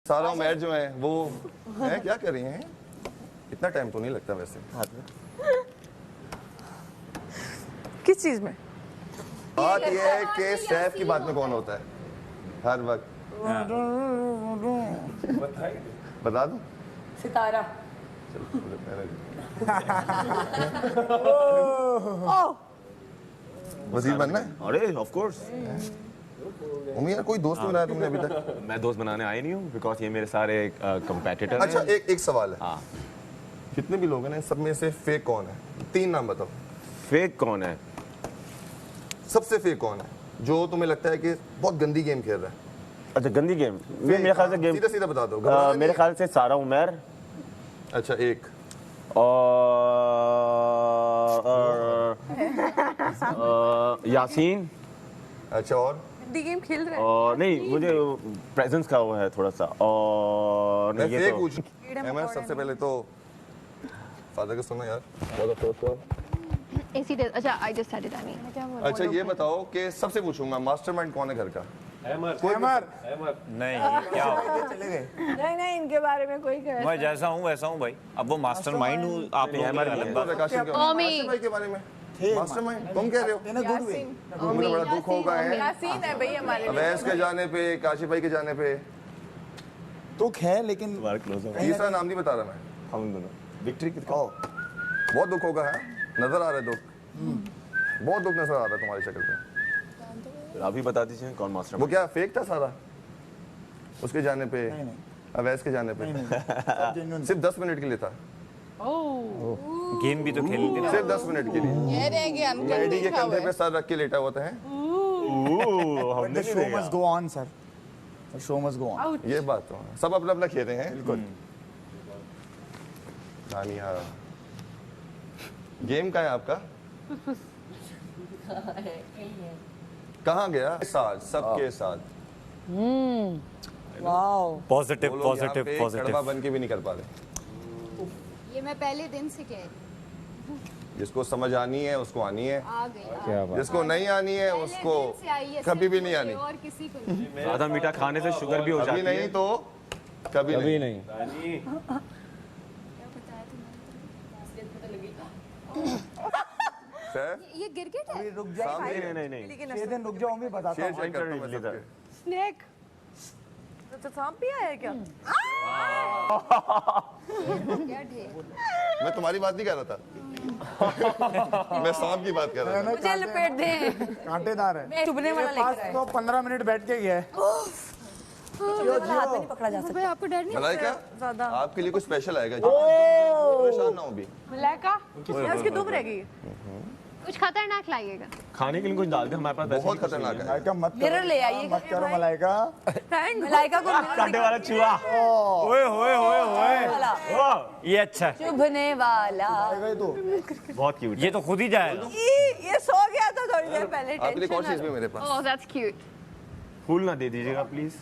सारा उमर जो है वो है क्या कर रही हैं? इतना टाइम तो नहीं लगता वैसे हाथ में। किस चीज में? बात ये है कि सैफ की बात में कौन होता है हर वक्त? बता दूं? सितारा। वजीर बनना है? अरे ऑफ कोर्स उम्मीद है कोई दोस्त नहीं बनाया तुमने अभी तक? मैं दोस्त बनाने आया नहीं हूँ बिकॉज ये मेरे सारे कंपेटिटर अच्छा हैं। एक सवाल है। हाँ जितने भी लोग हैं ना सब में से फेक कौन है? 3 नाम बताओ। फेक कौन है? सबसे फेक कौन है जो तुम्हें लगता है कि बहुत गंदी गेम खेल रहा है? अच्छा गंदी गेम ये मेरे ख्याल से गेम सीधा सीधा बता दो। मेरे ख्याल से सारा उमर अच्छा एक और यासीन अच्छा और हिंदी गेम खेल रहे हैं। और नहीं मुझे प्रेजेंस का वो है थोड़ा सा और मैं ये फेक तो पूछ मैं सबसे पहले तो फादर का सुनो यार। अच्छा I just said it I mean अच्छा ये बताओ कि सबसे पूछूंगा मास्टरमाइंड कौन है घर का? नहीं क्या नहीं इनके बारे में कोई कहे। मैं जैसा हूँ वैसा हूँ भाई। अब वो मास्टरमाइंड हूँ आप लोग अलग बात। मास्टरमाइंड के बारे में मास्टरमाइंड तुम कह रहे हो? मुझे बड़ा दुख होगा है यासीन है भाई हमारे लिए। अवैस के जाने पे, काशिफ भाई के जाने पे। दुख है लेकिन तीसरा नाम नहीं बता रहा मैं। हम दोनों विक्ट्री कितना बहुत दुख होगा है, नजर आ रहा है दुख, बहुत दुख नजर आ रहा है तुम्हारी शक्ल पे। आप ही बता दीजिए कौन मास्टर वो क्या फेक था सारा उसके जाने पे? अवैस के जाने पे सिर्फ 10 मिनट के लिए था। गेम भी तो खेलनी थी ना। सिर्फ 10 मिनट के लिए ये रह गया एडी के कंधे पे सर रख के लेटा हुआ था। हमने the show must go on sir, the show must go on. ये बात तो है। सब अपना अपना खेल रहे हैं। बिल्कुल। दानिया गेम का है आपका? कहाँ गया? साथ सबके साथ वाओ पॉजिटिव वो लोग यहाँ पॉजिटिव पे पॉजिटिव। कड़वा बन के भी नहीं कर पा रहे। ये मैं पहले दिन से कह रही जिसको समझ आनी है उसको आनी है, आ गई क्या बात। जिसको नहीं आनी है उसको कभी भी नहीं आनी। और किसी को नहीं। ज्यादा मीठा खाने से शुगर भी हो कभी जाती नहीं है। तो कभी नहीं। नहीं सर, ये गिरगिट है। रुक जा, नहीं नहीं ये दिन रुक जाओ, मैं बताता शेर हूँ। चेक करता हूँ मैं सबके। स्नेक। तो सांप भी आया है क्या? क्या ढेर। मैं तुम्हारी बात नहीं कर रहा था मैं सांप की बात कर रहा था। मुझे लपेट दे। कांटेदार है। चुभने वाला मेरे पास लेकर आए। तो 15 मिनट बैठ के गया है। हाथ में नहीं पकड़ा जा सकता। भाई आपको डर नहीं मलाइका ज्यादा। आपके लिए कुछ स्पेशल आएगा जी। परेशान ना हो भी। मलाइका यार उसकी दुम रह गई। कुछ खतरनाक लाइएगा। खाने के लिए कुछ डाल दे हमारे पास बहुत खतरनाक है। मलाइका मत मिरर करो, ले आइए। मत करो मलाइका। मलाइका को कांटे वाला चूहा ओए होए होए होए ये अच्छा है। चुभने वाला। गए तो बहुत क्यूट ये तो खुद ही जाएगा। ये सो गया था थोड़ी देर पहले। आपके लिए कौन सी चीज भी मेरे पास? Oh that's cute. फूल ना दे दीजिएगा प्लीज।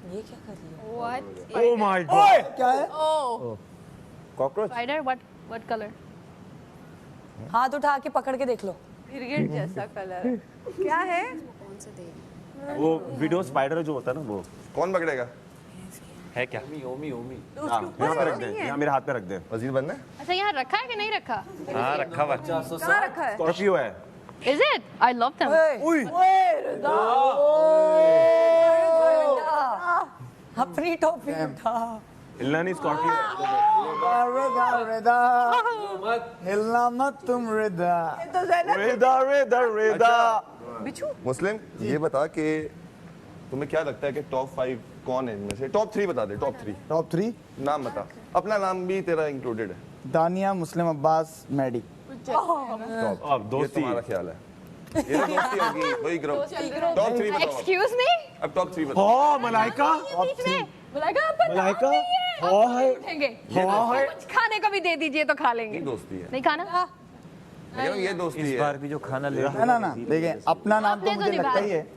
ये क्या कर रही है? व्हाट? ओह माय गॉड क्या है? ओह कॉकरोच। Spider what colour? हाथ उठा के पकड़ के देख लो। गिरगिट जैसा कलर क्या है? वो वीडियो स्पाइडर जो होता है ना वो कौन पकड़ेगा? है क्या? ओमी ओमी। हाँ यहाँ पे रख दे, यहाँ मेरे हाथ पे रख दे। वजीर बनना है? अच्छा यहाँ रखा है कि नहीं रखा? हाँ रखा हुआ। कहाँ रखा है? स्कॉर्पियो है। Is it? I love them. अपनी टोपी उठा। हिलना नहीं स्कॉर्पियो। रेदा रेदा हिलना मत तुम रेदा। तो ज़ैनब रेदा रेदा रेदा। बिच्छू। मुस्लिम ये बता कि तुम्हें क्या लगता है कि टॉप 5 कौन है इनमें से? टॉप 3 बता दे। टॉप 3 टॉप 3 नाम बता। अपना नाम भी तेरा इंक्लूडेड है। दानिया, मुस्लिम अब्बास, मैडी। अब ये दोस्ती तुम्हारा ख्याल है। ये ना दोस्ती होगी वही ग्रुप। टॉप 3 बताओ। Excuse me? अब टॉप 3 बताओ। हाँ मलाइका बीच में मलाइका आपका नाम मलाइका नहीं है। हाँ है उठेंगे। हाँ है। कुछ खाने को भी दे दीजिए तो खा लेंगे। ये दोस्ती है। नहीं खाना? मैं कह रहा हूँ ये दोस्ती इस है। बार भी जो खाना ले रहा ना देखिए, अपना नाम तो आपने तो मुझे लगता निभाया। ही है,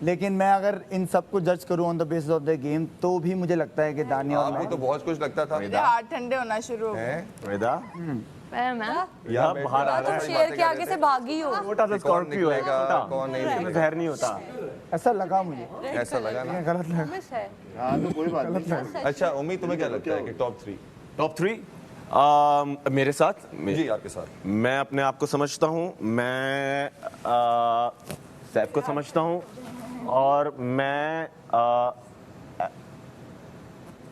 लेकिन मैं अगर इन सबको जज करूँ on the basis of the game तो भी मुझे लगता है कि दानिया और आपको मैं तो बहुत कुछ लगता था। हाथ ठंडे होना शुरू हो गए। हैं? रेदा मैं यहाँ बाहर आ तुम रहा है शेर के आगे से भागी हो। छोटा सा स्कॉर्पियो है छोटा, कौन नहीं इसमें निकलेगा। जहर नहीं होता। ऐसा लगा मुझे, ऐसा लगा ना। गलत लगा। मिस है। हाँ तो कोई बात नहीं। अच्छा उम्मीद, तुम्हें क्या लगता है कि टॉप 3? टॉप 3 मेरे साथ जी आपके साथ। मैं अपने आप को समझता हूँ, मैं सैफ को समझता हूँ, और मैं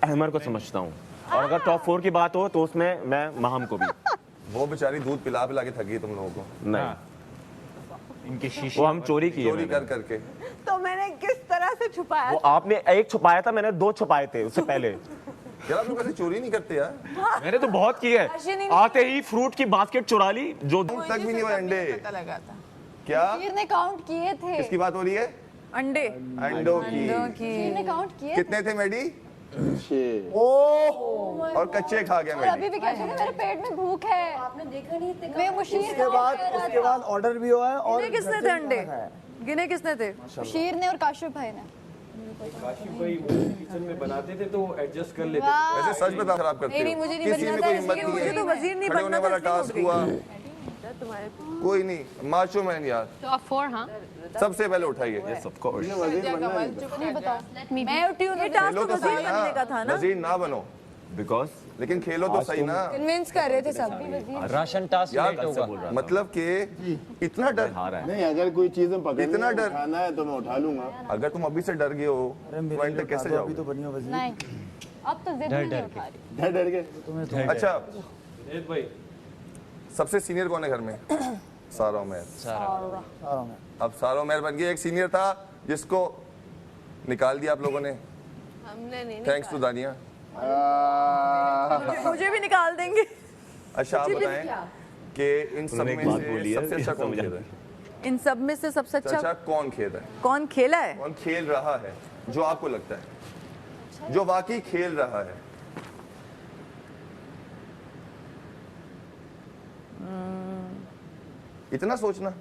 अहमर को समझता हूँ, और अगर टॉप 4 की बात हो तो उसमें मैं महम को भी। वो बेचारी दूध पिला पिला के थकी तुम लोगों को, नहीं, इनकी शीशी वो हम चोरी किए चोरी मैंने। कर करके। तो मैंने किस तरह से छुपाया? वो आपने एक छुपाया था, मैंने 2 छुपाए थे उससे पहले। यार आप लोग ऐसे चोरी नहीं करते यार। मैंने तो बहुत की है, आते ही फ्रूट की बास्केट चुरा ली, जो दूध तक भी नहीं हुए अंडे। पता लगा था। क्या शीर ने काउंट किए थे। किसकी बात हो रही है? अंडे अंडों की। शीर ने काउंट किए कितने थे मैडी? और कच्चे खा गया और अभी मैडी। भी कहते हैं मेरे पेट में भूख है। आपने देखा नहीं इतने मैं मुशीर उसके बाद ऑर्डर भी हुआ है। और गिने किसने थे अंडे? गिने किसने थे? मुशीर ने और काशिफ भाई ने। किचन में बनाते थे तो एडजस्ट कर लेते वैसे सच बता खराब करते नहीं, हो। मुझे नहीं किसी में बनना कोई था, हिम्मत इसलिए नहीं मुझे है। तो वजीर नहीं खड़े बनना होने था, वाला इसलिए टास्क उठ हुआ। कोई नहीं, माचो मैन यार टॉप 4 हाँ। सबसे पहले उठाइए। Of course. नहीं बताओ। लेट मी मैं उठी हूँ। ये टास्क खेलो तो तो सही वजीर बनने का था ना, ना। वजीर ना बनो, बिकॉज लेकिन खेलो तो सही ना कन्विंस कर रहे थे सब। हैं। राशन टास्क यार। लेट होगा। मतलब कि इतना डर, हारा है। नहीं अगर कोई चीज में पकड़ना इतना डर। उठाना है तो मैं उठा लूंगा। अगर तुम अभी से डर गए हो तो एंड तक कैसे अभी जाओगे? तो बनी हो वजीर। नहीं अब तो जिद नहीं उठा रही। डर डर के। अच्छा विनीत भाई सबसे सीनियर कौन है घर में? सारा उमैर। आराम है। अब सारा उमैर बन गया। एक सीनियर था जिसको निकाल दिया आप लोगों ने। हमने नहीं। थैंक्स टू दानिया। मुझे भी निकाल देंगे। अच्छा आप बताएं कि इन सब उन्होंने एक में बात से बोली है, सबसे अच्छा कौन समझा। खेल रहा है? इन सब में से सबसे अच्छा अच्छा कौन खेल रहा है? कौन खेला है? कौन खेल रहा है जो आपको लगता है, जो वाकई खेल रहा है? इतना सोचना।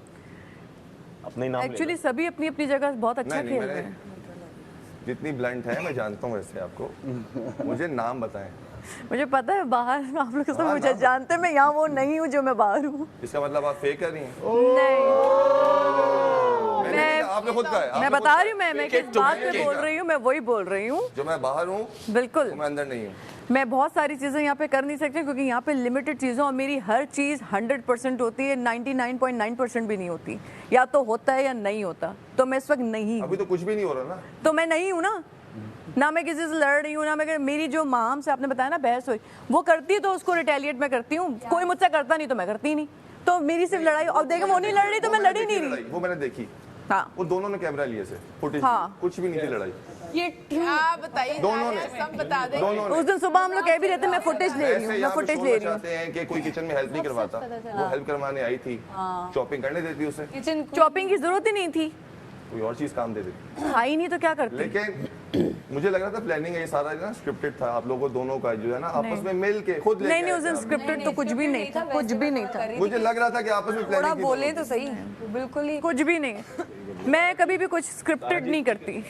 अपने नाम ले एक्चुअली सभी अपनी अपनी जगह बहुत अच्छा नहीं खेल मैंने रहे हैं। जितनी ब्लंट है मैं जानता हूँ वैसे आपको। मुझे नाम बताएं। मुझे पता है बाहर आप लोग सब हाँ, मुझे नाम- जानते हैं, मैं यहाँ वो नहीं हूँ जो मैं बाहर हूँ। इसका मतलब आप फेक कर रही हैं? नहीं, मैंने कहा, आपने खुद कहा है। मैं आपने बता खुद रही हूँ, मैं कहा। किस बात पे बोल रही हूँ, मैं वही बोल रही हूँ। जो मैं बाहर हूँ बिल्कुल तो मैं अंदर नहीं हूँ। मैं बहुत सारी चीज़ें यहाँ पे कर नहीं सकती क्योंकि यहाँ पे लिमिटेड चीज़ों और मेरी हर चीज़ 100% होती है, 99.9% भी नहीं होती। या तो होता है या नहीं होता। तो मैं इस वक्त नहीं हूँ, अभी तो कुछ भी नहीं हो रहा ना। तो मैं नहीं हूँ ना मैं किसी से लड़ रही हूँ ना मैं। मेरी जो माम से आपने बताया ना बहस हुई, वो करती है तो उसको रिटेलिएट मैं करती हूँ। कोई मुझसे करता नहीं तो मैं करती ही नहीं। तो मेरी सिर्फ लड़ाई, अब देखो वो नहीं लड़ रही तो मैं लड़ ही नहीं रही। वो मैंने देखी। हाँ वो दोनों ने कैमरा लिए से फुटेज। हाँ। कुछ भी नहीं थी लड़ाई। ये क्या बताइए दोनों ने सब बता दें। दोनों ने उस दिन सुबह हम लोग कह भी रहते मैं फुटेज ले रही हूँ, ऐसे मैं यहाँ पे फुटेज शोरना ले रही हूँ। चाहते हैं कि कोई किचन में हेल्प नहीं करवाता। वो हेल्प करवाने आई थी, चॉपिंग करने देती उसे, किचन चॉपिंग की जरूरत ही नहीं थी, कोई और चीज काम दे देती। आई नहीं तो क्या करती। लेकिन मुझे लग रहा था प्लानिंग ये सारा ना स्क्रिप्टेड था। आप लोगों दोनों का जो है ना आपस में मिल के खुद लेके नहीं आए उस थे दिन आप। स्क्रिप्टेड तो कुछ भी नहीं था, कुछ भी नहीं था, मुझे लग रहा था कि आपस में थोड़ा प्लानिंग बोले तो सही, बिल्कुल ही कुछ भी नहीं। मैं कभी भी कुछ स्क्रिप्टेड नहीं करती।